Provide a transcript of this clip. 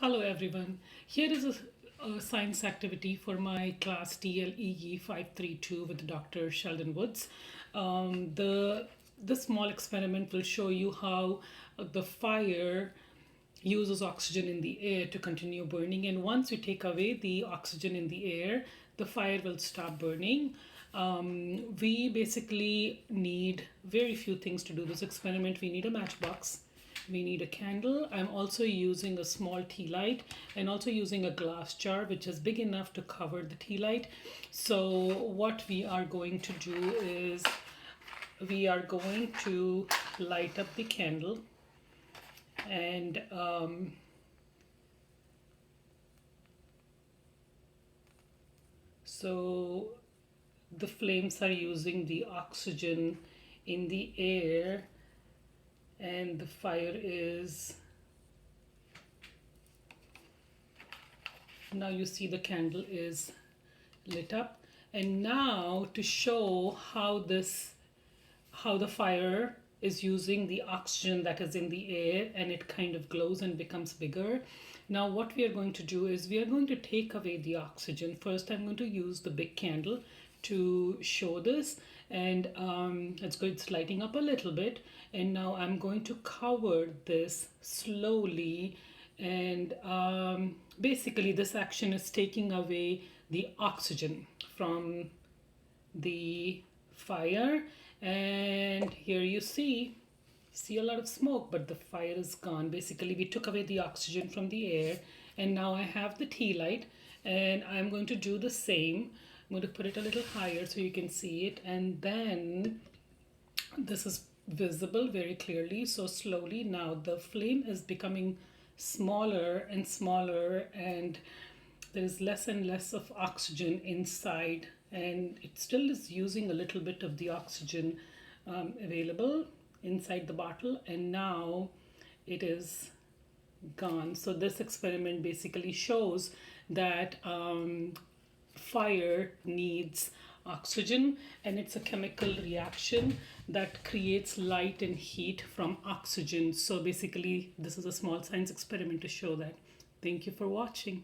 Hello everyone. Here is a science activity for my class TLEE 532 with Dr. Sheldon Woods. The small experiment will show you how the fire uses oxygen in the air to continue burning, and once you take away the oxygen in the air, the fire will stop burning. We basically need very few things to do this experiment. We need a matchbox, we need a candle. I'm also using a small tea light and also using a glass jar which is big enough to cover the tea light. So what we are going to do is we are going to light up the candle, and so the flames are using the oxygen in the air, and the fire is, now you see the candle is lit up. And now to show how the fire is using the oxygen that is in the air, and it kind of glows and becomes bigger. Now what we are going to do is we are going to take away the oxygen. First I'm going to use the big candle to show this, and it's lighting up a little bit, and now I'm going to cover this slowly, and basically this action is taking away the oxygen from the fire. And here you see a lot of smoke, but the fire is gone. Basically we took away the oxygen from the air, and now I have the tea light, and I'm going to do the same. I'm going to put it a little higher so you can see it, and then this is visible very clearly. So slowly now the flame is becoming smaller and smaller, and there is less and less of oxygen inside, and it still is using a little bit of the oxygen available inside the bottle, and now it is gone. So this experiment basically shows that fire needs oxygen, and it's a chemical reaction that creates light and heat from oxygen. So basically this is a small science experiment to show that. Thank you for watching.